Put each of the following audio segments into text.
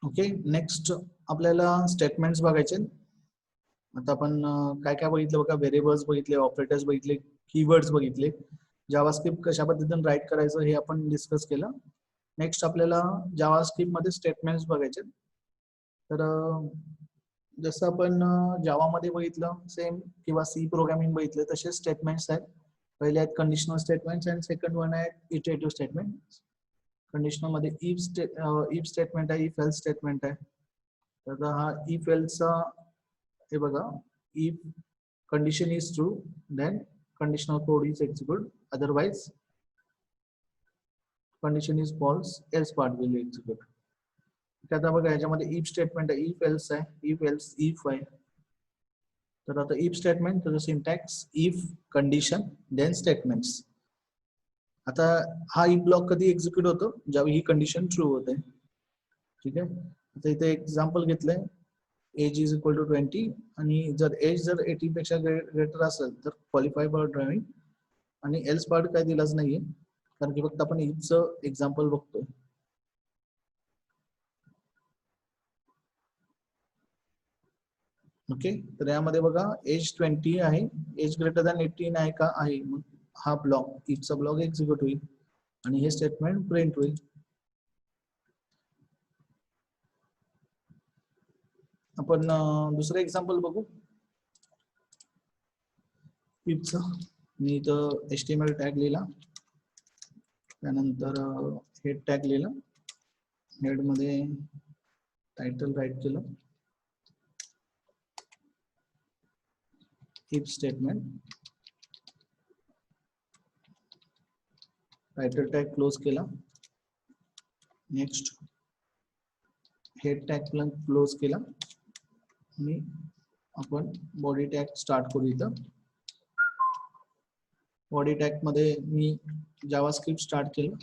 Okay, next आपल्याला statements बघायचे. आता आपण काय काय बघितलं बघा, व्हेरिएबल्स बघितले, ऑपरेटर्स बघितले, कीवर्ड्स बघितले, जावास्क्रिप्ट कशा पद्धतीने राईट करायचं हे आपण डिस्कस केलं. नेक्स्ट आपल्याला जावास्क्रिप्ट मध्ये स्टेटमेंट्स बघायचे. तर जसं आपण जावामध्ये बघितलं सेम किंवा सी प्रोग्रामिंग बघितलं तसे स्टेटमेंट्स आहेत. पहिले आहेत कंडिशनल स्टेटमेंट्स आणि सेकंड वन आहे इटरेटिव्ह स्टेटमेंट. कंडिशनल मध्ये इफ स्टेटमेंट आहे, इफ एल्स स्टेटमेंट आहे. तर हा इफ एल्सचा हे बघा, if condition is true then conditional code is execute, otherwise condition is false else part will execute. आता बघा याच्यामध्ये इफ स्टेटमेंट आहे, इफ एल्स आहे, इफ एल्स इफ आहे. तर आता इफ स्टेटमेंट त्याचं syntax if condition then statements. आता हा इफ ब्लॉक कधी एक्झिक्यूट होतो, ज्यावेळी ही कंडिशन ट्रू होते. ठीक आहे, आता इथे एक्झाम्पल घेतलंय, एज इज इक्वल टू 20 आणि जर एज जर 18 पेक्षा ग्रेटर असेल तर क्वालिफाय फॉर ड्रायव्हिंग, आणि एल्स पार्ट काय दिलाच नाहीये कारण की फक्त आपण इफचं एक्झाम्पल बघतोय. ओके, तर यामध्ये बघा एज 20 आहे, एज ग्रेटर दॅन 18 आहे का, आहे, मग हा ब्लॉक इफचा ब्लॉक एक्झिक्यूट होईल आणि हे स्टेटमेंट प्रिंट होईल. आपण दुसरं एक्झाम्पल बघू इफचं. मी इथं HTML टॅग लिहिला, त्यानंतर हेड टॅग लिहिला, हेड मध्ये टायटल राईट केलं, if statement, title tag close केला, नेक्स्ट हेड टॅग क्लोज केला आणि आपण बॉडी टॅग स्टार्ट करू. इथं बॉडी टॅग मध्ये मी जावास्क्रिप्ट स्टार्ट केलं,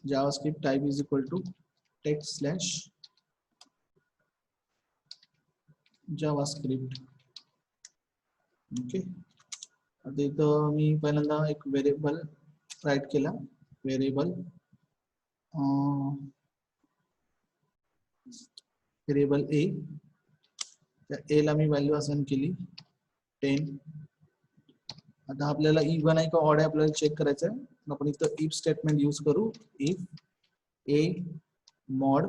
JavaScript type is equal to text slash JavaScript. Okay, आता इथं मी पहिल्यांदा एक व्हेरिएबल राईट केला, व्हेरिएबल ए, त्या ए ला मी व्हॅल्यू असाइन केली 10. आता आपल्याला इव्हन आहे का ऑड आहे आपल्याला चेक करायचं आहे. आपण इथं इफ स्टेटमेंट यूज करू, if a mod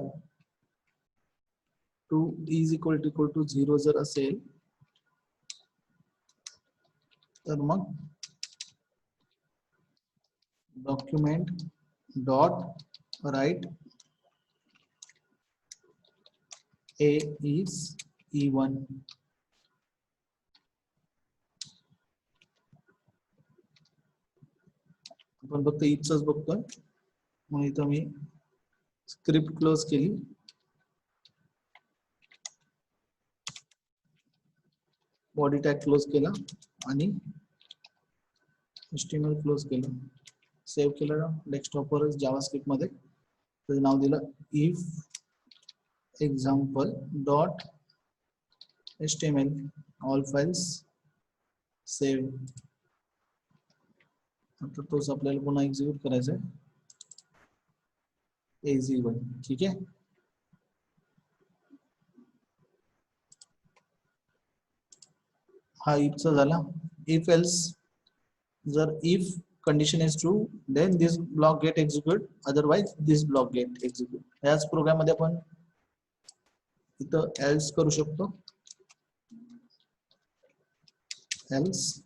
2 is equal to 0 जर असेल तर मग document dot write a is even. आपण फक्त इथच बघतोय, म्हणून इथं मी स्क्रिप्ट क्लोज केली, बॉडी टॅग क्लोज केला आणि HTML क्लोज केलं, सेव्ह केलं डेस्कटॉपवर जावास्क्रिप्ट मध्ये. त्याचं नाव दिलं if example dot HTML, all files save. आता तोच आपल्याला पुन्हा एक्झिक्यूट करायचा आहे, AZ1. ठीक आहे, हा इफचा झाला. इफ एल्स, जर if condition is true then this block get execute, otherwise this block get execute. याच प्रोग्राम मध्ये आपण इथं एल्स करू शकतो, एल्स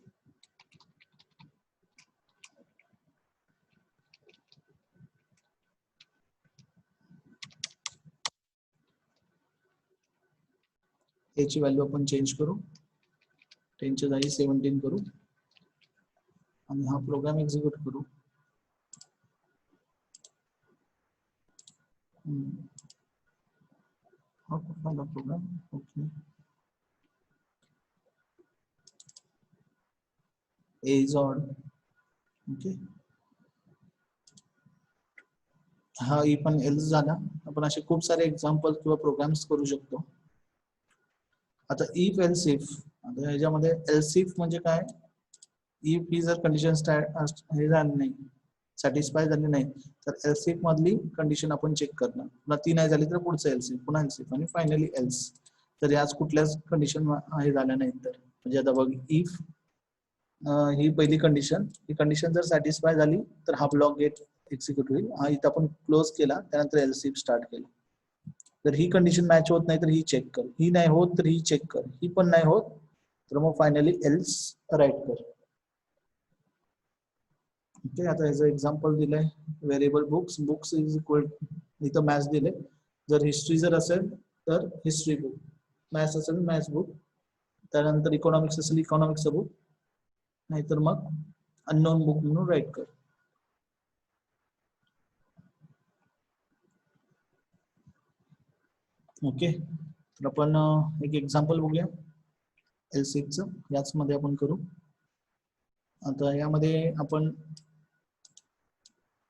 याची व्हॅल्यू आपण चेंज करू, 10 च्या जागी 17 करू आणि हा प्रोग्राम एक्झिक्यूट करू. हा कुठला program, okay, is odd. Okay, हा ई पण एल्स झाला. आपण असे खूप सारे एक्झाम्पल किंवा प्रोग्राम्स करू शकतो. आता इफ एल्स इफ, आता ह्याच्यामध्ये एल्स इफ म्हणजे काय, इफ ही जर कंडिशन हे झाली नाही सॅटिस्फाय झाली नाही तर एल्सिफ मधली कंडिशन आपण चेक करणार, पुन्हा ती नाही झाली तर पुढचं एल्सिफ, पुन्हा एल्सिफ आणि फायनली एल्स. तर याच कुठल्याच कंडिशन हे झाल्या नाहीत तर म्हणजे आता बघ इफ ही पहिली कंडिशन, ही कंडिशन जर सॅटिस्फाय झाली तर हा ब्लॉक गेट एक्झिक्यूट होईल. हा इथं आपण क्लोज केला त्यानंतर एल्सिफ स्टार्ट केला. जर ही कंडिशन मॅच होत नाही तर ही चेक कर, ही नाही होत तर ही चेक कर, ही पण नाही होत तर मग फायनली एल्स राईट कर. ओके, आता याचं एक्झाम्पल दिलंय variable books, books is equal इथं मॅथ्स दिले, जर हिस्ट्री जर असेल तर हिस्ट्री बुक, मॅथ्स असेल मॅथ्स बुक, त्यानंतर इकॉनॉमिक्स असेल इकॉनॉमिक्सचं बुक, नाहीतर मग अननोन बुक म्हणून राईट कर. ओके, तर आपण एक एक्झाम्पल बघूया एल्सिफचं, याच मध्ये आपण करू. आता यामध्ये आपण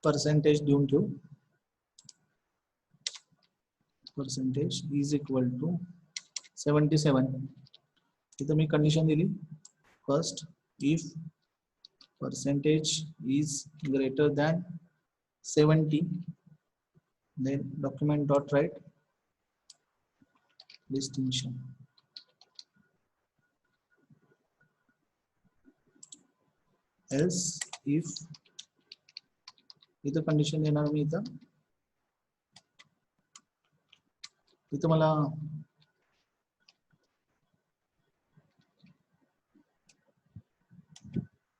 पर्सेंटेज देऊन ठेवू, पर्सेंटेज इज इक्वल टू 77. इथं मी कंडिशन दिली first if percentage is greater than 70, then document dot write distinction. Else if इथं कंडिशन देणार मी, इथं मला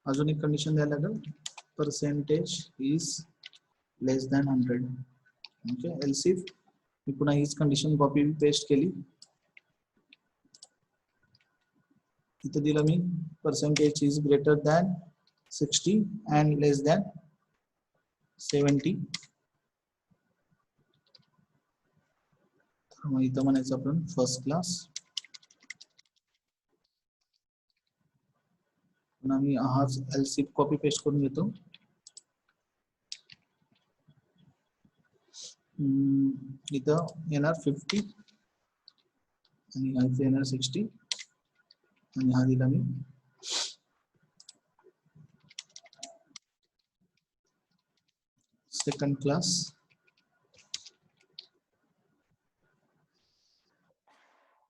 अजून एक कंडिशन द्यायला लागेल, percentage is less than 100. Okay, else if मी पुन्हा हीच कंडिशन कॉपी पेस्ट केली, इथं दिलं मी percentage is greater than 60 and less than 70. मग इथं म्हणायचं आपण फर्स्ट क्लास, पुन्हा मी हाच एल्सिफ कॉपी पेस्ट करून घेतो. इथं येणार 50 आणि इथं येणार 60 आणि हा दिला मी सेकंड क्लास,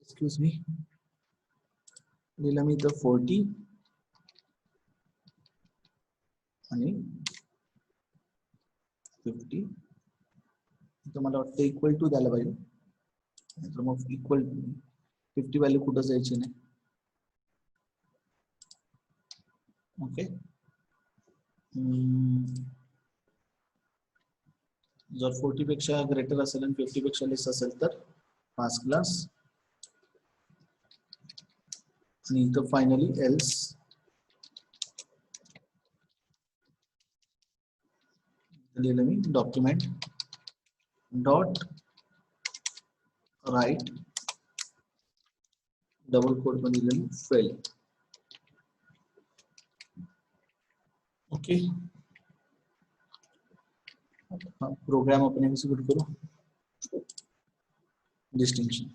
एक्सक्यूज मी, दिला मी इथं 40 आणि 50. इथं मला वाटतं इक्वल टू द्यायला पाहिजे, नाहीतर मग इक्वल 50 व्हॅल्यू कुठं जायची नाही. ओके, जर 40 पेक्षा ग्रेटर असेल आणि 50 पेक्षा लेस असेल तर पास क्लास आणि इथं फायनली एल्स दिलेलं मी document dot write double quote मध्ये दिलेलं फेल. ओके, प्रोग्राम आपण एक्झिक्यूट करू. Distinction,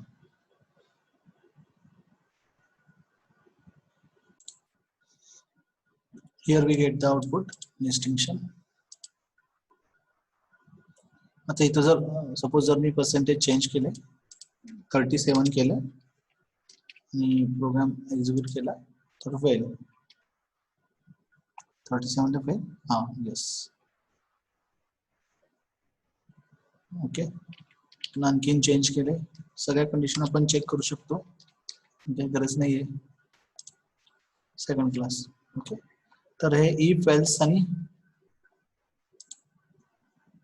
here we get the output distinction. आता इथं जर सपोज जर मी पर्सेंटेज चेंज केले 37 केलं आणि प्रोग्राम एक्झिक्यूट केला तर फेल, 37 ला फेल. हा येस. ओके, आणखीन चेंज केले, सगळ्या कंडिशन आपण चेक करू शकतो, काही गरज नाहीये. Second class. ओके, तर हे इफ एल्स आणि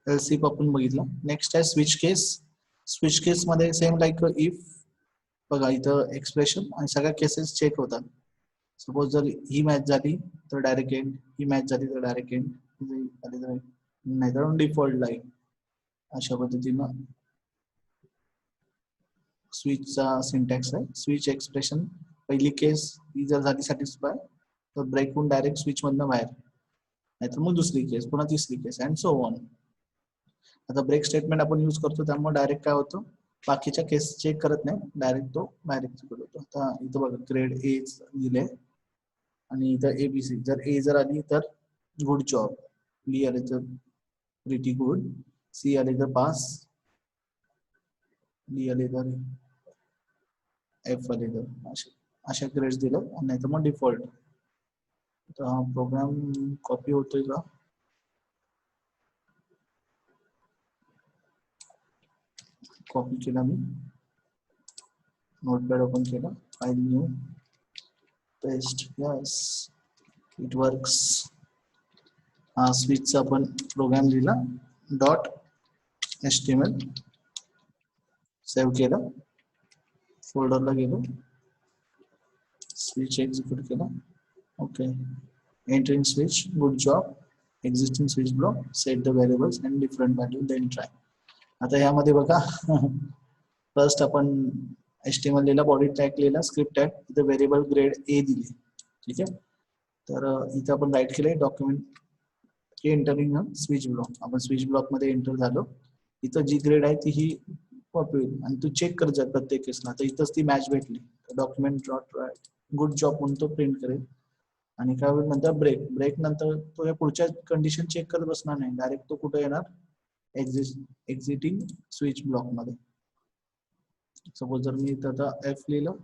एल्सिफ आपण बघितलं. नेक्स्ट आहे स्विच केस. स्विच केस मध्ये सेम लाईक इफ, बघा इथं एक्सप्रेशन आणि सगळ्या केसेस चेक होतात. सपोज जर ही मॅच झाली तर डायरेक्ट एंड, ही मॅच झाली तर डायरेक्ट एंड, नाही तर डिफॉल्ट लाईन. अशा पद्धतीनं स्विचचा सिंटॅक्स आहे. स्विच एक्सप्रेशन पहिली केस ही जर झाली सॅटिस्फाय तर ब्रेक होऊन डायरेक्ट स्विच मधनं बाहेर, नाहीतर मग दुसरी केस, पुन्हा तिसरी केस अँड सो ऑन. आता ब्रेक स्टेटमेंट आपण यूज करतो त्यामुळे डायरेक्ट काय होतं, बाकीच्या केस चेक करत नाही, डायरेक्ट तो बाहेर एक्झिक्यूट होतो. आता इथं बघा ग्रेड ए दिले आणि इथं एबीसी, जर ए जर आली तर गुड जॉब, B आले तर प्रिटी गुड, C आले तर पास, D आले तर F आले तर अशा ग्रेड्स दिलं, नाही तर मग डिफॉल्ट. तर हा प्रोग्राम कॉपी होतोय का? कॉपी केला मी, नोटपॅड ओपन केला, file new, paste, yes it works. हा स्विचचा आपण प्रोग्राम लिहिला, डॉट HTML सेव्ह केला, फोल्डरला गेलो, स्विच एक्झिक्यूट केला. Okay, entering switch, good job, existing switch block, set the variables and different value, then try. आता यामध्ये बघा फर्स्ट आपण HTML लिहिला, बॉडी टॅग लिहिला, स्क्रिप्ट टॅग, इथं व्हेरिएबल ग्रेड A दिली. ठीक आहे, तर इथं आपण राईट केलंय डॉक्युमेंट एंटरिंग स्विच ब्लॉक, आपण स्विच ब्लॉक मध्ये एंटर झालो. इथं जी ग्रेड आहे ती ही कॉपी होईल आणि तू चेक कर जा प्रत्येक केसला. तर इथंच ती मॅच भेटली, डॉक्युमेंट डॉट गुड जॉब म्हणून तो प्रिंट करेल. आणि काय होईल नंतर ब्रेक, ब्रेक नंतर तो या पुढच्या कंडिशन चेक करत बसणार नाही, डायरेक्ट तो कुठे येणार, एक्झिटिंग स्विच ब्लॉक मध्ये. सपोज जर मी इथं आता F लिहिलं,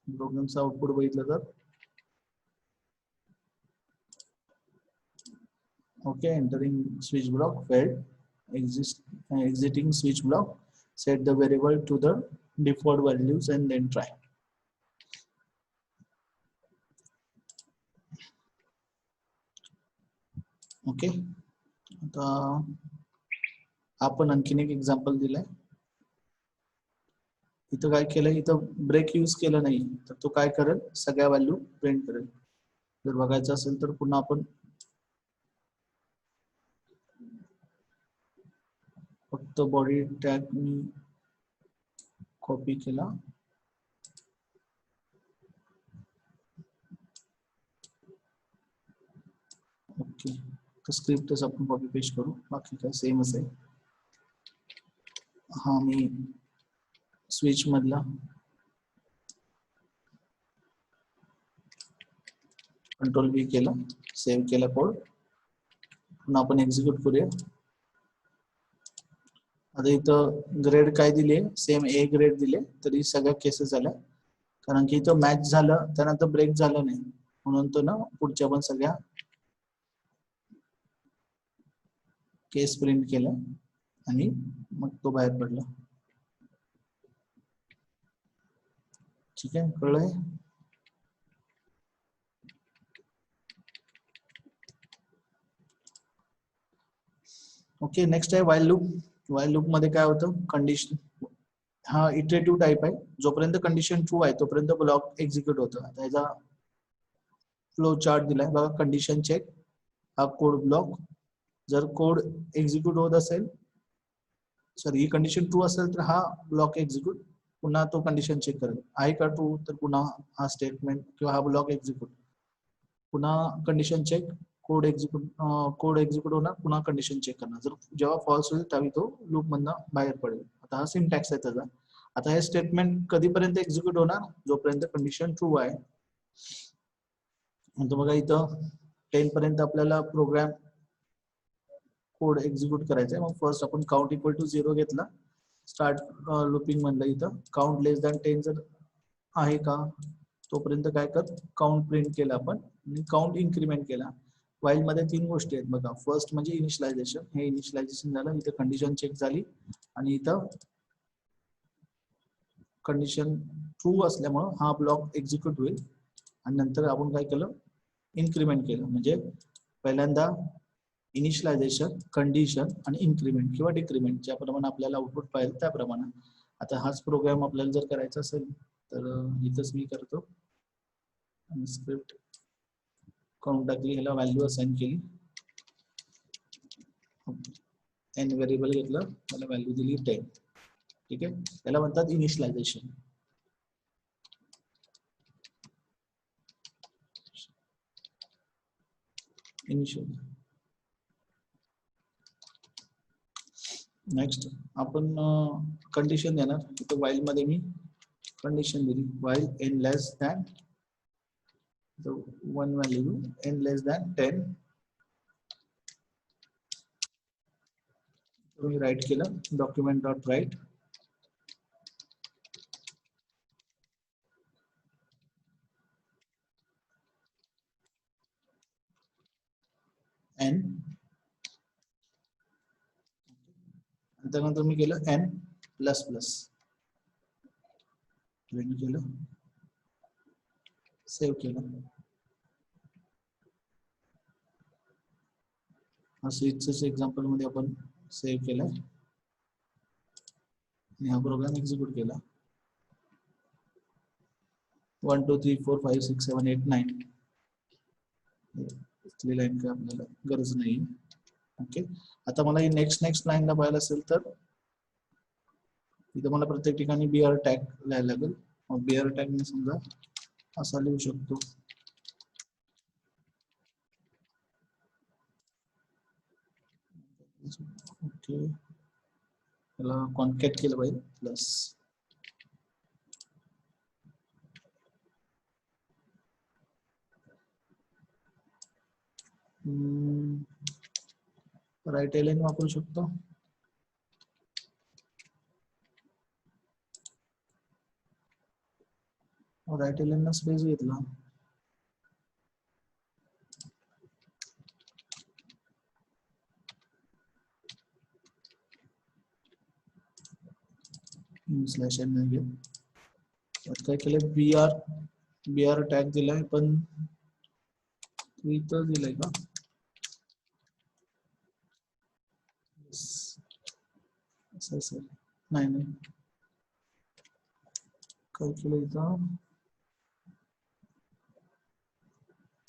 प्रोग्रामचं आउटपुट बघितलं तर okay, entering switch block failed, exiting switch block, set the variable to the default values and then try. Okay, आता आपण आणखीन एक एक्झाम्पल दिलाय. इथं काय केलंय, इथं ब्रेक यूज केलं नाही, तर तो काय करेल, सगळ्या व्हॅल्यू प्रिंट करेल. जर बघायचं असेल तर पुन्हा आपण फक्त बॉडी टॅग मी कॉपी केला, ओके, तर स्क्रिप्टच आपण कॉपी पेस्ट करू, बाकी काय सेमच आहे. हा मी स्विच मधला कंट्रोल V केला, सेव्ह केला कोड, पुन्हा आपण एक्झिक्यूट करूया. आता इथं ग्रेड काय दिले, सेम A ग्रेड दिले, तरी सगळ्या केसेस झाल्या, कारण की इथं मॅच झालं, त्यानंतर ब्रेक झालं नाही, म्हणून तो ना पुढच्या पण सगळ्या केस प्रिंट केलं आणि मग तो बाहेर पडला. ठीक आहे, कळलंय? ओके, नेक्स्ट आहे व्हाईल लूप. व्हाईल लूप मध्ये काय होतं, कंडिशन, हा इटरेटिव्ह टाइप आहे, जोपर्यंत कंडिशन ट्रू आहे तोपर्यंत ब्लॉक एक्झिक्यूट होतं. त्याचा फ्लो चार्ट दिलाय बघा, कंडिशन चेक, हा कोड ब्लॉक, जर कोड एक्झिक्यूट होत असेल, सॉरी ही कंडिशन ट्रू असेल तर हा ब्लॉक एक्झिक्यूट, पुन्हा तो कंडिशन चेक करेल, आहे का ट्रू, तर पुन्हा हा स्टेटमेंट किंवा हा ब्लॉक एक्झिक्यूट, पुन्हा कंडिशन चेक, कोड एक्झिक्यूट होणार, पुन्हा कंडिशन चेक करणार. जर जेव्हा फॉल्स होईल त्यावेळी तो लूप मधनं बाहेर पडेल. आता हा सिंटॅक्स आहे त्याचा. आता हे स्टेटमेंट कधीपर्यंत एक्झिक्यूट होणार, जोपर्यंत कंडिशन ट्रू आहे. म्हणतो बघा इथं 10 पर्यंत आपल्याला प्रोग्राम कोड एक्झिक्यूट करायचा आहे. मग फर्स्ट आपण काउंट इक्वल टू 0 घेतला, स्टार्ट लूपिंग म्हणलं, इथं काउंट लेस दॅन 10 जर आहे का तोपर्यंत काय कर, काउंट प्रिंट केला आपण आणि काउंट इन्क्रीमेंट केला. वाईल मध्ये 3 गोष्टी आहेत बघा, फर्स्ट म्हणजे इनिशियलायझेशन, हे इनिशियलायझेशन झालं, इथं कंडिशन चेक झाली आणि इथं कंडिशन ट्रू असल्यामुळे हा ब्लॉक एक्झिक्यूट होईल. आणि नंतर आपण काय केलं, इन्क्रीमेंट केलं, म्हणजे पहिल्यांदा इनिशियलायझेशन, कंडिशन आणि इन्क्रीमेंट किंवा डिक्रीमेंट, ज्याप्रमाणे आपल्याला आउटपुट पाहिजे त्याप्रमाणे. आता हाच प्रोग्राम आपल्याला जर करायचा असेल तर इथंच मी करतो, स्क्रिप्ट काउंट टाकली, ह्याला व्हॅल्यू असाइन केली, एन व्हेरिएबल घेतलं, त्याला व्हॅल्यू दिली 10. ठीक आहे, त्याला म्हणतात इनिशियलायझेशन. नेक्स्ट आपण कंडिशन देणार, इथं व्हाईल मध्ये मी कंडिशन दिली, while n less than the one value n less than 10. तुम्ही राईट केलं document dot write n, त्यानंतर मी केलं n प्लस प्लस, प्रिंट केलं, सेव्ह केलं. स्विचच एक्झाम्पल मध्ये आपण सेव्ह केलं आणि हा प्रोग्राम एक्झिक्यूट केला. 1 2 3 4 5 6 7 8 9 इथली लाईन काय आपल्याला गरज नाही. ओके, आता मला ही नेक्स्ट लाईनला पाहायला असेल तर इथं मला प्रत्येक ठिकाणी बीआर टॅग लिहायला लागेल. मग बीआर टॅग मी समजा असा लिहू शकतो. ओके, त्याला कॉन्कॅट केलं पाहिजे प्लस राईट एलाईन वापरू शकतो. राईट एलाईन स्पेस घेतला. स्लॅश एन नाही घेत. काय केलं, बीआर टॅग दिलाय पण इथं दिलाय का? नाही काय केलं इथं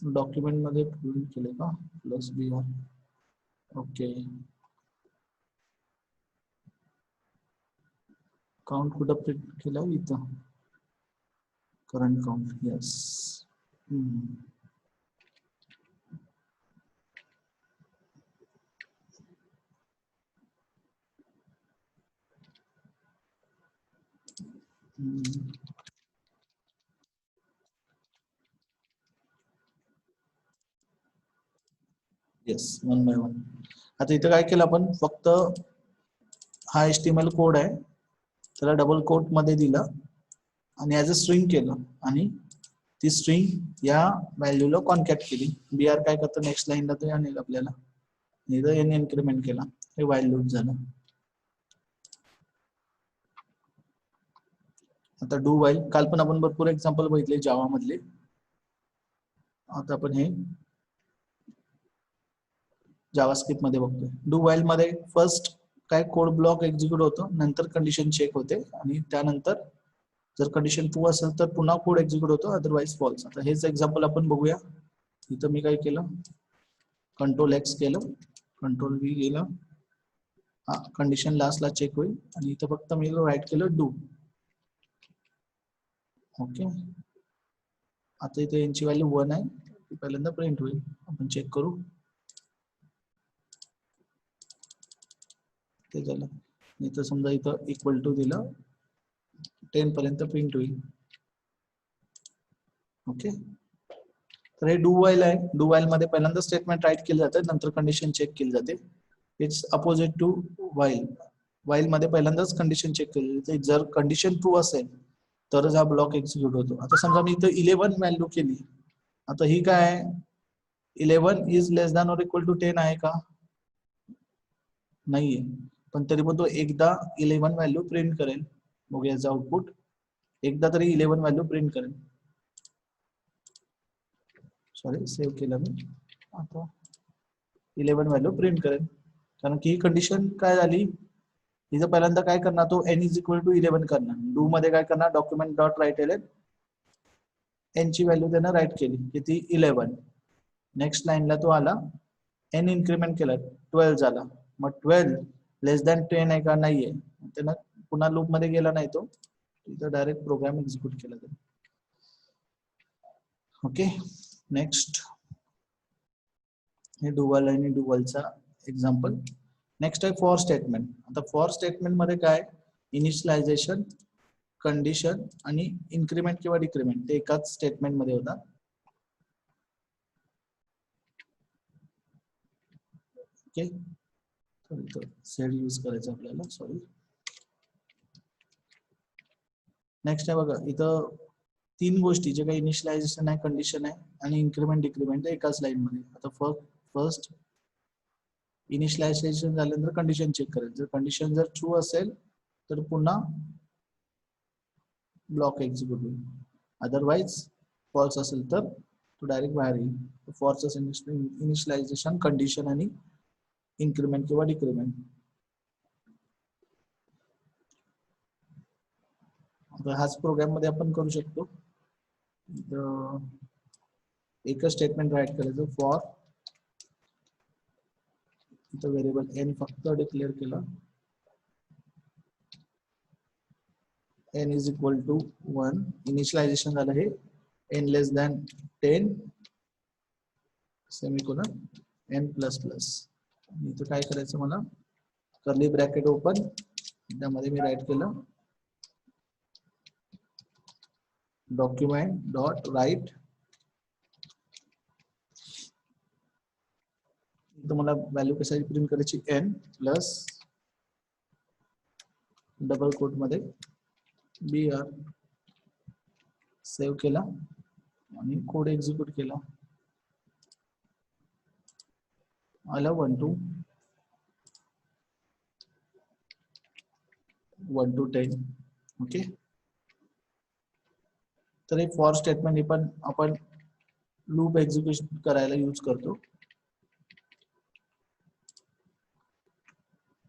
डॉक्युमेंट मध्ये प्रिंट केले का प्लस बीआर. ओके, काउंट कुठं प्रिंट केला इथं, current count. Yes, yes, one by one. आता इथं काय केलं आपण, फक्त हा HTML कोड आहे त्याला डबल कोट मध्ये दिला आणि ऍज अ स्ट्रिंग केलं आणि ती स्ट्रिंग या व्हॅल्यूला कॉन्कॅट केली. बीआर काय करतं, नेक्स्ट लाईनला तो आणेल आपल्याला. इथं एन इन्क्रीमेंट केला, हे व्हाईल लूप झालं. आता डू व्हाईल, काल पण आपण भरपूर एक्झाम्पल बघितले जावा मधले. आता आपण हे जावास्क्रिप्ट मध्ये बघतोय. डू व्हाईल मध्ये फर्स्ट काय कोड ब्लॉक एक्झिक्यूट होतो, नंतर कंडिशन चेक होते आणि त्यानंतर जर कंडिशन ट्रू असेल तर पुन्हा कोड एक्झिक्यूट होतो, अदरवाइज फॉल्स. आता हेच एक्झाम्पल आपण बघूया. इथं मी काय केलं, कंट्रोल एक्स केलं, कंट्रोल व्ही केलं, हा कंडिशन लास्टला चेक होईल आणि इथं फक्त मी राईट केलं डू. ओके, आता इथे यांची व्हॅल्यू 1 आहे, ती पहिल्यांदा प्रिंट होईल. आपण चेक करू, ते झालं. इथं समजा इथं इक्वल टू दिलं, 10 पर्यंत प्रिंट होईल. ओके, तर हे डू व्हाईल आहे. डू व्हाईल मध्ये पहिल्यांदा स्टेटमेंट राईट केलं जातं, नंतर कंडिशन चेक केली जाते. It's opposite to while. While मध्ये पहिल्यांदाच कंडिशन चेक केली जाते. जर कंडिशन ट्रू असेल तरच हा ब्लॉक एक्झिक्यूट होतो. आता समजा मी इथं 11 व्हॅल्यू केली, आता ही काय आहे, 11 is less than or equal to 10 आहे का? नाहीये, पण तरी पण तो एकदा 11 व्हॅल्यू प्रिंट करेल. बघूया याचं आउटपुट, एकदा तरी 11 व्हॅल्यू प्रिंट करेल. सॉरी, सेव्ह केलं मी. आता 11 व्हॅल्यू प्रिंट करेल, कारण की ही कंडिशन काय झाली, इथं पहिल्यांदा काय करणार, तो n इज इक्वल टू 11 करणार. डू मध्ये काय करणार, document dot write L N, n ची व्हॅल्यू त्यानं राईट केली, किती 11. नेक्स्ट लाईनला तो आला, n इन्क्रीमेंट केला, 12 झाला. मग 12 लेस दॅन 10 आहे का? नाहीये. त्यानं पुन्हा लूप मध्ये गेला नाही, तो इथं डायरेक्ट प्रोग्राम एक्झिक्यूट केला त्यानं. ओके, नेक्स्ट हे डुवाल आणि डुवालचा एक्झाम्पल. नेक्स्ट आहे फॉर स्टेटमेंट. आता फॉर स्टेटमेंट मध्ये काय, इनिशियलायझेशन, कंडिशन आणि इन्क्रीमेंट किंवा डिक्रीमेंट ते एकाच स्टेटमेंट मध्ये होतात. ओके, तर इथं सेड यूज करायचं आपल्याला, सॉरी. नेक्स्ट आहे बघा, इथं 3 गोष्टी जे काही इनिशियलायझेशन आहे, कंडिशन आहे आणि इन्क्रीमेंट डिक्रीमेंट एकाच लाईन मध्ये. आता फर्स्ट इनिशियलायझेशन झाल्यानंतर कंडिशन चेक करायचं. जर कंडिशन जर ट्रू असेल तर पुन्हा ब्लॉक एक्झिक्यूट होईल, अदरवाइज फॉल्स असेल तर तो डायरेक्ट बाहेर येईल. फॉरच इनिशियलायझेशन, कंडिशन आणि इन्क्रीमेंट किंवा डिक्रीमेंट. हाच प्रोग्राम मध्ये आपण करू शकतो. एकच स्टेटमेंट राईट करायचं, फॉर इथं व्हेरिएबल एन फक्त डिक्लेअर केला, n is equal to 1. Initialization झालं हे n less than 10 semicolon n plus plus. इथं काय करायचं, मला कर्ली ब्रॅकेट ओपन, त्यामध्ये मी राईट केलं डॉक्युमेंट डॉट राईट. इथं मला व्हॅल्यू कशाची प्रिंट करायची, n प्लस डबल कोट मध्ये br. सेव्ह केला आणि कोड एक्झिक्यूट केला. आला 1 to 10. ओके, तर हे फॉर स्टेटमेंट पण आपण लूप एक्झिक्युशन करायला यूज करतो.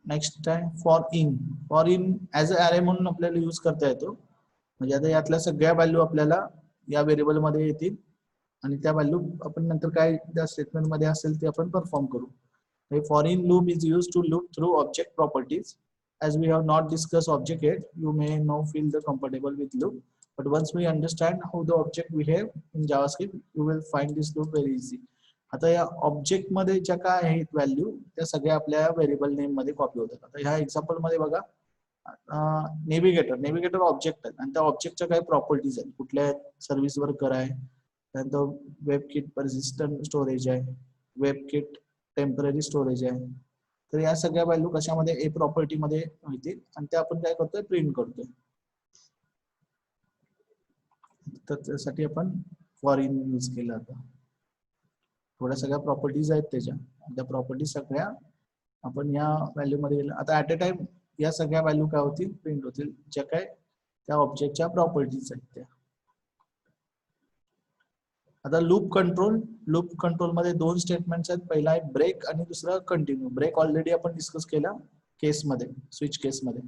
नेक्स्ट आहे for in. For in as a अरे म्हणून आपल्याला यूज करता येतो. म्हणजे आता यातल्या सगळ्या व्हॅल्यू आपल्याला या व्हेरिएबल मध्ये येतील आणि त्या व्हॅल्यू आपण नंतर काय त्या स्टेटमेंट मध्ये असेल ते आपण परफॉर्म करू. For in loop is used to loop through object properties. As we have not discussed object yet, you may now feel the comfortable with loop. But once we understand how the object behave in JavaScript, you will find this loop very easy. आता या object मध्ये ज्या काय आहेत value त्या सगळ्या आपल्या variable name मध्ये कॉपी होतात. आता ह्या एक्झाम्पल मध्ये बघा, नेव्हिगेटर ऑब्जेक्ट आहे आणि त्या ऑब्जेक्टच्या काही प्रॉपर्टीज आहेत. कुठल्या सर्व्हिस वर्कर आहे, त्यानंतर वेबकिट परसिस्टंट स्टोरेज आहे, वेबकिट टेम्पररी स्टोरेज आहे. तर या सगळ्या व्हॅल्यू कशामध्ये ए प्रॉपर्टी मध्ये होतील आणि ते आपण काय करतोय, प्रिंट करतोय. तर त्यासाठी आपण फॉर इन यूज केला. आता थोड्या सगळ्या प्रॉपर्टीज आहेत त्या प्रॉपर्टीज सगळ्या आपण या व्हॅल्यू मध्ये गेलो. आता ऍट अ टाइम या सगळ्या व्हॅल्यू काय होतील, प्रिंट होतील, ज्या काय त्या ऑब्जेक्टच्या प्रॉपर्टीज आहेत त्या. आता लूप कंट्रोल मध्ये 2 स्टेटमेंट्स आहेत. पहिला आहे ब्रेक आणि दुसरा कंटिन्यू. ब्रेक ऑलरेडी आपण डिस्कस केला केस मध्ये, स्विच केस मध्ये.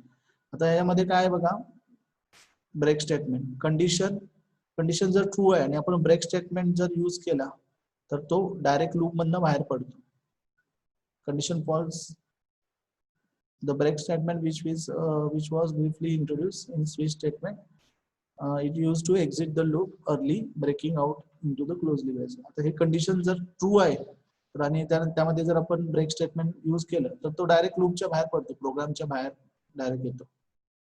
आता यामध्ये काय आहे बघा, ब्रेक स्टेटमेंट, कंडिशन जर ट्रू आहे आणि आपण ब्रेक स्टेटमेंट जर यूज केला तर तो डायरेक्ट लूप मधनं बाहेर पडतो. Condition false, the break statement which was briefly introduced in switch statement, it used to exit the loop early, breaking out into the closely wise. आता हे कंडिशन जर ट्रू आहे तर आणि त्यामध्ये जर आपण ब्रेक स्टेटमेंट यूज केलं तर तो डायरेक्ट लूपच्या बाहेर पडतो, प्रोग्रामच्या बाहेर डायरेक्ट येतो.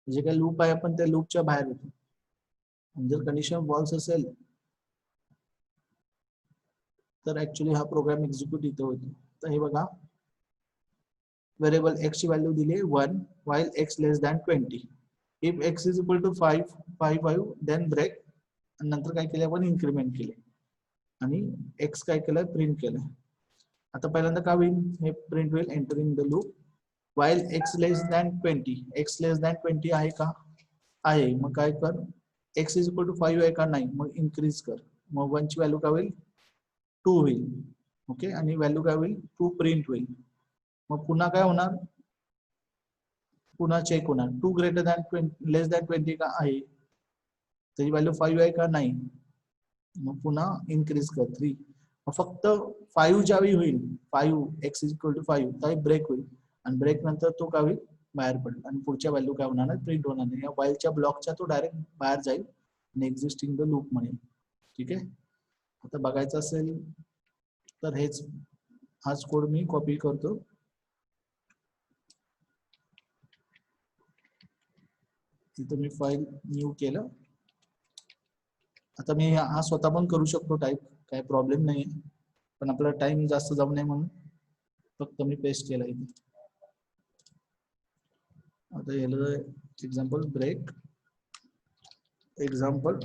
जे काही लूप आहे आपण त्या लूपच्या बाहेर येतो. जर कंडिशन फॉल्स असेल तर ऍक्च्युली हा प्रोग्राम एक्झिक्यूट इथं होतो. तर हे बघा, व्हेरिएबल x ची व्हॅल्यू दिली 1 while x less than 20. If x is equal to 5 then break. आणि नंतर काय केलं आपण, इन्क्रीमेंट केले आणि x काय केलं, प्रिंट केलं. आता पहिल्यांदा काय होईल, हे प्रिंट होईल entering the loop while x less than 20. x less than 20 आहे का, आहे. मग काय कर, x is equal to 5 आहे का, नाही. मग इन्क्रीज कर, मग 1 ची व्हॅल्यू काय होईल, 2 होईल. ओके, आणि व्हॅल्यू काय होईल, 2 प्रिंट होईल. मग पुन्हा काय होणार, पुन्हा चेक होणार 2 ग्रेटर दॅन 20 लेस दॅन 20 का आहे, त्याची व्हॅल्यू 5 आहे का, नाही. मग पुन्हा इन्क्रीज कर 3. फक्त 5 ज्यावेळी होईल, 5 x इज इक्वल टू 5 त्यावेळी ब्रेक होईल आणि ब्रेक नंतर तो काय होईल, बाहेर पडेल आणि पुढच्या व्हॅल्यू काय होणार नाही, प्रिंट होणार नाही. या व्हाईलच्या ब्लॉकच्या तो डायरेक्ट बाहेर जाईल आणि एक्झिस्टिंग द लूप म्हणेल. ठीक आहे. आता बघायचं असेल तर हाच कोड मी कॉपी करतो. तिथं मी फाईल न्यू केलं. आता मी हा स्वतः पण करू शकतो टाईप, काही प्रॉब्लेम नाही, पण आपला टाइम जास्त जाऊ नये म्हणून फक्त मी पेस्ट केला इथे. आता याला example break example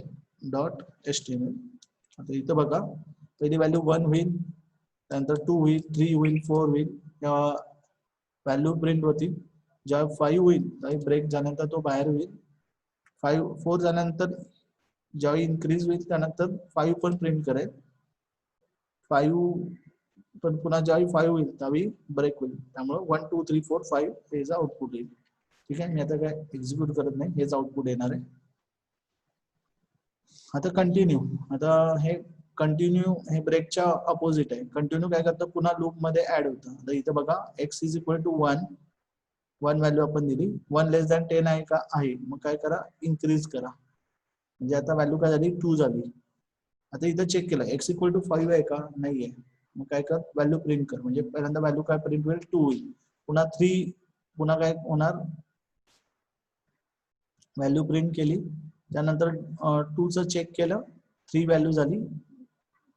dot HTML. आता इथं बघा पहिली व्हॅल्यू 1 होईल, त्यानंतर 2 होईल, 3 होईल, 4 होईल, या व्हॅल्यू प्रिंट होतील. जेव्हा 5 होईल त्यावेळी ब्रेक झाल्यानंतर तो बाहेर होईल. 4 झाल्यानंतर ज्यावेळी इन्क्रीज होईल त्यानंतर 5 पण प्रिंट करेल. 5 पण पुन्हा ज्यावेळी 5 होईल त्यावेळी ब्रेक होईल. त्यामुळे 1 2 3 4 5 हेच आउटपुट येईल. ठीक आहे, मी आता काय एक्झिक्यूट करत नाही, हेच आउटपुट येणार आहे. आता कंटिन्यू. आता हे कंटिन्यू हे ब्रेकच्या अपोजिट आहे. कंटिन्यू काय करतं, पुन्हा लूप मध्ये ऍड होतं. आता इथे बघा x is equal to 1, 1 value आपण दिली, 1 लेस दॅन 10 आहे का, आहे. मग काय करा, इन्क्रीज करा. म्हणजे आता व्हॅल्यू काय झाली, 2 झाली. आता इथं चेक केलं x इक्वल टू 5 आहे का, नाहीये. मग काय कर, व्हॅल्यू प्रिंट कर. म्हणजे पहिल्यांदा व्हॅल्यू काय प्रिंट होईल, 2 होईल. पुन्हा 3, पुन्हा काय होणार, व्हॅल्यू प्रिंट केली. त्यानंतर 2 चं चेक केलं, 3 व्हॅल्यू झाली,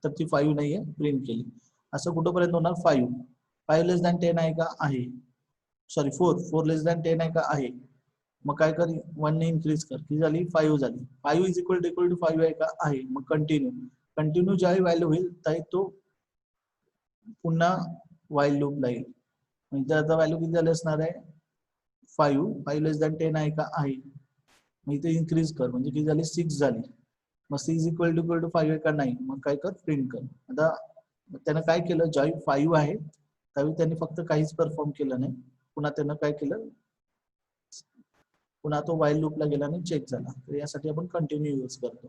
तर ती 5 नाहीये, प्रिंट केली. असं कुठपर्यंत होणार, 5. 5 लेस दॅन 10 आहे का, आहे. सॉरी 4 लेस दॅन 10 आहे का, आहे. मग काय कर, 1 ने इन्क्रीज कर, किती झाली, 5 झाली. 5 इज इक्वल टू 5 आहे का, आहे. मग कंटिन्यू. कंटिन्यू ज्यावेळी व्हॅल्यू होईल त्यावेळी तो पुन्हा व्हाईल लूपला येईल. म्हणजे आता व्हॅल्यू किती झाली असणार आहे, 5 लेस दॅन 10 आहे का, आहे. मग इथे इन्क्रीज कर, म्हणजे किती झाली, 6 झाली. मग 6 इक्वल टू 5 आहे का, नाही. मग काय कर, प्रिंट कर. आता त्यानं काय केलं, ज्यावेळी 5 आहे त्यावेळी त्यांनी फक्त काहीच परफॉर्म केलं नाही. पुन्हा त्यानं काय केलं, पुन्हा तो व्हाईल लूपला गेला आणि चेक झाला. तर यासाठी आपण कंटिन्यू यूज करतो.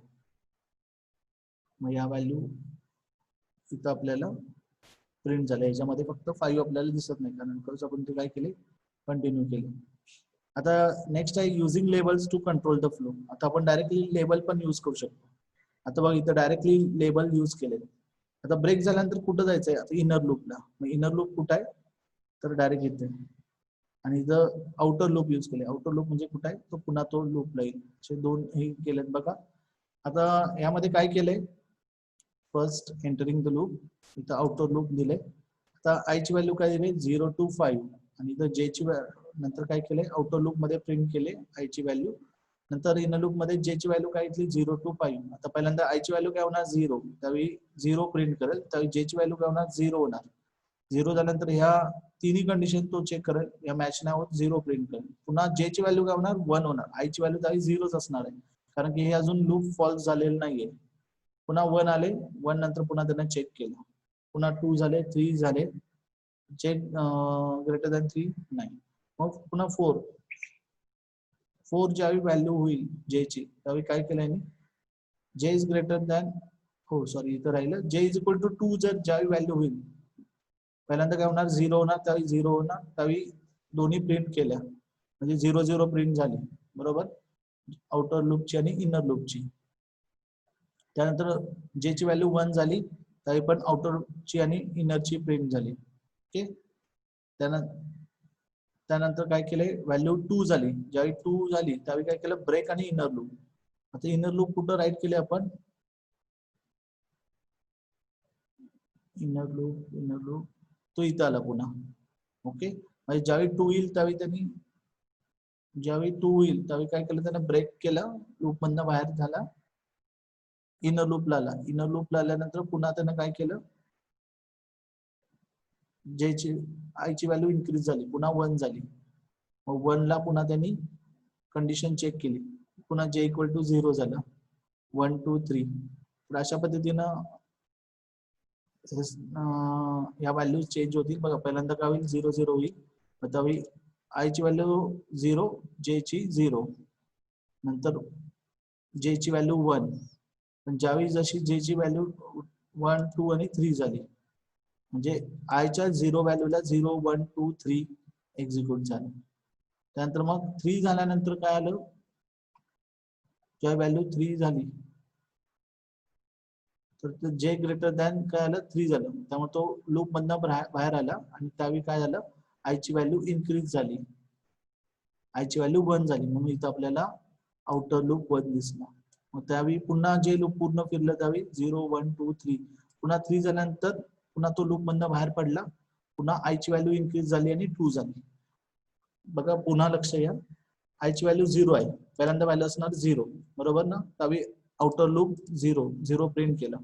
मग या व्हॅल्यू इथं आपल्याला प्रिंट झाल्या. याच्यामध्ये फक्त 5 आपल्याला दिसत नाही, कारण आपण ते काय केले, कंटिन्यू केले. आता नेक्स्ट आहे using labels to control the flow. आता आपण डायरेक्टली लेबल पण यूज करू शकतो. आता बघ इथं डायरेक्टली लेबल यूज केले. आता ब्रेक झाल्यानंतर कुठं जायचंय, आता इनर लूपला. मग इनर लूप कुठं आहे, तर डायरेक्ट इथे. आणि इथं आउटर लूप यूज केले. आउटर लूप म्हणजे कुठं आहे, तो पुन्हा तो लूपला येईल. असे 2 हे केलेत बघा. आता यामध्ये काय केलंय, फर्स्ट एंटरिंग द लूप, इथं आउटर लूप दिले. आता आय ची व्हॅल्यू काय दिली, 0 to 5. आणि इथं जे ची नंतर काय केले, आउटर लूप मध्ये प्रिंट केले आय ची व्हॅल्यू. नंतर इनर लूप मध्ये जे ची व्हॅल्यू काय घेतली, 0 to 5. आता पहिल्यांदा आय ची व्हॅल्यू काय होणार, 0. त्यावेळी 0 प्रिंट करेल. त्यावेळी जे ची व्हॅल्यू काय होणार, 0 होणार. 0 झाल्यानंतर ह्या तिन्ही कंडिशन तो चेक करेल, या मॅच नाही होत, 0 प्रिंट करेल. पुन्हा जे ची व्हॅल्यू काय होणार, 1 होणार. आय ची व्हॅल्यू त्यावेळी 0च असणार आहे, कारण की हे अजून लूप फॉल्स झालेलं नाहीये. पुन्हा 1 आले, 1 नंतर पुन्हा त्यांना चेक केलं. पुन्हा 2 झाले, 3 झाले, चेक ग्रेटर दॅन 3 नाही. मग पुन्हा 4 ज्यावेळी व्हॅल्यू होईल जे ची, त्यावेळी काय केलं, जे इज ग्रेटर दॅन, हो सॉरी इथं राहिलं, जे इज इक्वल टू 2 जर ज्यावेळी व्हॅल्यू होईल, पहिल्यांदा काय होणार, 0 होणार. त्यावेळी 0 होणार. त्यावेळी दोन्ही प्रिंट केल्या, म्हणजे 0 0 प्रिंट झाली, बरोबर, आउटर लूपची आणि इनर लूपची. त्यानंतर जे ची व्हॅल्यू 1 झाली, त्यावेळी पण आउटरची आणि इनरची प्रिंट झाली. ओके. त्यानंतर काय केले, व्हॅल्यू 2 झाली. ज्यावेळी 2 झाली त्यावेळी काय केलं, ब्रेक आणि इनर लूप. आता इनर लूप कुठं राईट केले आपण, इनर लूप तो इथं आला पुन्हा. ओके. म्हणजे ज्यावेळी 2 येईल त्यावेळी त्यावेळी काय केलं, त्याने ब्रेक केला, लूप मधनं बाहेर झाला, इनर लूपला आला. इनर लूपला आल्यानंतर पुन्हा त्यानं काय केलं, जे ची आय ची व्हॅल्यू इन्क्रीज झाली, पुन्हा 1 झाली. मग 1 ला पुन्हा त्यांनी कंडिशन चेक केली, पुन्हा जे इक्वल टू 0 झालं, 1 2 3. तर अशा पद्धतीनं या व्हॅल्यू चेंज होतील बघा. पहिल्यांदा काय होईल, 0 0 होईल. त्यावेळी आय ची व्हॅल्यू 0, जे ची 0, नंतर जे ची व्हॅल्यू 1. पण ज्यावेळी जशी जे ची व्हॅल्यू 1 2 आणि 3 झाली, म्हणजे आयच्या 0 व्हॅल्यूला 0 1 2 3 एक्झिक्यूट झालं. त्यानंतर मग 3 झाल्यानंतर काय आलं, ज्या व्हॅल्यू 3 झाली तर जे ग्रेटर दॅन काय आलं, 3 झालं. त्यामुळे तो लूप मधनं बाहेर आला आणि त्यावेळी काय झालं, आयची व्हॅल्यू इन्क्रीज झाली, आयची व्हॅल्यू 1 झाली. म्हणून इथं आपल्याला आउटर लूप 1 दिसला. मग त्यावेळी पुन्हा जे लूप पूर्ण फिरलं त्यावेळी 0 1 2 3. पुन्हा 3 झाल्यानंतर पुन्हा तो लूप मधनं बाहेर पडला, पुन्हा आय ची व्हॅल्यू इन्क्रीज झाली आणि 2 झाली. बघा पुन्हा लक्ष द्या, आय ची व्हॅल्यू 0 आहे, पहिल्यांदा व्हॅल्यू असणार 0 बरोबर ना, त्यावेळी आउटर लूप 0 प्रिंट केलं.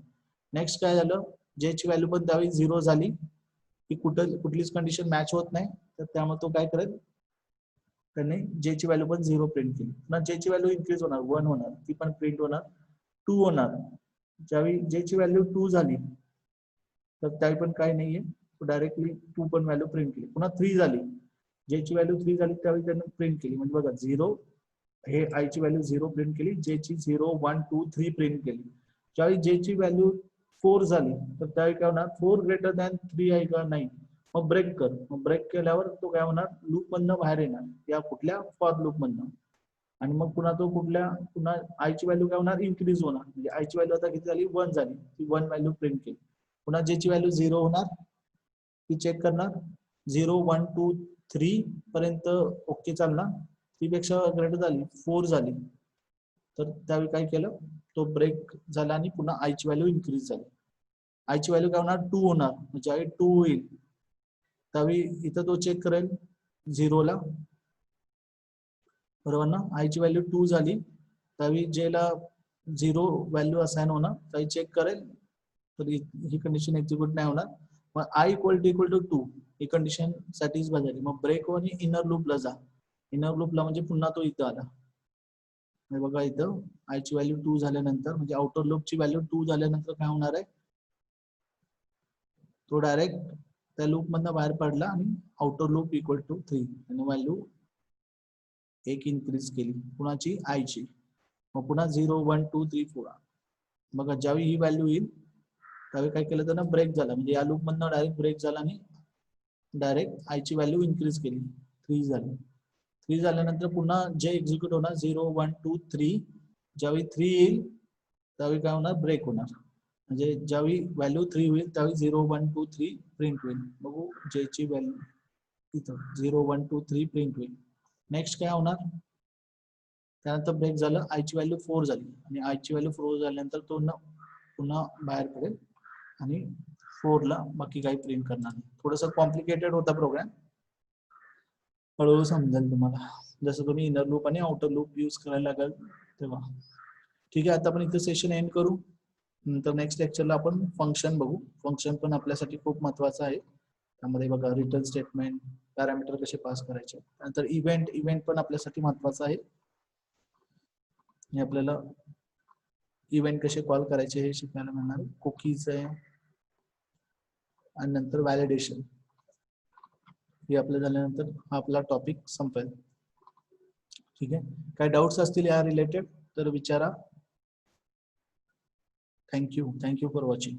नेक्स्ट काय झालं, जे ची व्हॅल्यू पण त्यावेळी 0 झाली की कुठलीच कंडिशन मॅच होत नाही, तर त्यामुळे तो काय करेल, त्याने जे ची व्हॅल्यू पण 0 प्रिंट केली. पुन्हा जे ची व्हॅल्यू इन्क्रीज होणार 1 होणार, ती पण प्रिंट होणार 2 होणार. ज्यावेळी जे ची व्हॅल्यू 2 झाली तर त्यावेळी पण काय नाहीये, तो डायरेक्टली 2 पण व्हॅल्यू प्रिंट केली. पुन्हा 3 झाली, जे ची व्हॅल्यू 3 झाली त्यावेळी त्याने प्रिंट केली. म्हणजे बघा 0 हे आय ची व्हॅल्यू 0 प्रिंट केली, जे ची 0 1 2 3 प्रिंट केली. ज्यावेळी जे ची व्हॅल्यू 4 झाली तर त्यावेळी काय होणार, 4 ग्रेटर दॅन 3 आहे का नाही, मग ब्रेक कर. मग ब्रेक केल्यावर तो काय होणार, लूप मधनं बाहेर येणार, या कुठल्या फॉर लूप मधनं. आणि मग पुन्हा तो पुन्हा आय ची व्हॅल्यू काय होणार, इन्क्रीज होणार. म्हणजे आय ची व्हॅल्यू आता किती झाली, 1 झाली, ती 1 व्हॅल्यू प्रिंट केली. पुन्हा जे ची व्हॅल्यू 0 होणार, ती चेक करणार, 0 1 2 3 पर्यंत ओके चालणार, ती पेक्षा ग्रेटर झाली 4 झाली तर त्यावेळी काय केलं, तो ब्रेक झाला आणि पुन्हा आय ची व्हॅल्यू इन्क्रीज झाली. आय ची व्हॅल्यू काय होणार, 2 होणार. ज्यावेळी 2 होईल त्यावेळी इथं तो चेक करेल 0 ला, बरोबर ना. आय ची व्हॅल्यू 2 झाली त्यावेळी जे ला 0 व्हॅल्यू असाइन होणार, त्यावेळी चेक करेल, तर ही कंडिशन एक्झिक्यूट नाही होणार. मग आय इक्वल टू 2 ही कंडिशन सॅटिस्फाय झाली, मग ब्रेक हो आणि इनर लूपला जा. इनर लूपला म्हणजे पुन्हा तो इथं आला. बघा इथं आय ची व्हॅल्यू 2 झाल्यानंतर, म्हणजे आउटर लूप ची व्हॅल्यू 2 झाल्यानंतर काय होणार आहे, तो डायरेक्ट त्या लूप मधनं बाहेर पडला आणि आउटर लूप इक्वल टू 3 आणि व्हॅल्यू एक इन्क्रीज केली कुणाची, आय ची. मग पुन्हा 0 1 2 3 4. बघा ज्यावेळी ही व्हॅल्यू येईल त्यावेळी काय केलं, त्यानं ब्रेक झाला, म्हणजे या लूप मधनं डायरेक्ट ब्रेक झाला आणि डायरेक्ट आय ची व्हॅल्यू इन्क्रीज केली, 3 झाली. 3 झाल्यानंतर पुन्हा जे एक्झिक्यूट होणार 0 1 2 3. ज्यावेळी 3 येईल त्यावेळी काय होणार, ब्रेक होणार. म्हणजे ज्यावेळी व्हॅल्यू 3 होईल त्यावेळी 0 1 2 3 प्रिंट होईल. बघू जे ची व्हॅल्यू इथं 0 1 2 3 प्रिंट होईल. नेक्स्ट काय होणार, त्यानंतर ब्रेक झालं, आय ची व्हॅल्यू 4 झाली आणि आय ची व्हॅल्यू 4 झाल्यानंतर तो पुन्हा बाहेर पडेल आणि 4 ला बाकी काही प्रिंट करणार नाही. थोडंसं कॉम्प्लिकेटेड होता प्रोग्राम, हळूहळू समजेल तुम्हाला जसं तुम्ही इनर लूप आणि आउटर लूप यूज करायला लागेल तेव्हा. ठीक आहे, आता आपण इथं सेशन एंड करू. नंतर नेक्स्ट लेक्चरला आपण फंक्शन बघू. फंक्शन पण आपल्यासाठी खूप महत्वाचं आहे. त्यामध्ये बघा रिटर्न स्टेटमेंट, पॅरामीटर कसे पास करायचे, नंतर इव्हेंट पण आपल्यासाठी महत्वाचा आहे. हे आपल्याला इव्हेंट कसे कॉल करायचे हे शिकायला मिळणार. कुकीज आहे आणि नंतर व्हॅलिडेशन. हे आपलं झाल्यानंतर हा आपला टॉपिक संपेल. ठीक आहे, काय डाऊट्स असतील या रिलेटेड तर विचारा. Thank you for watching.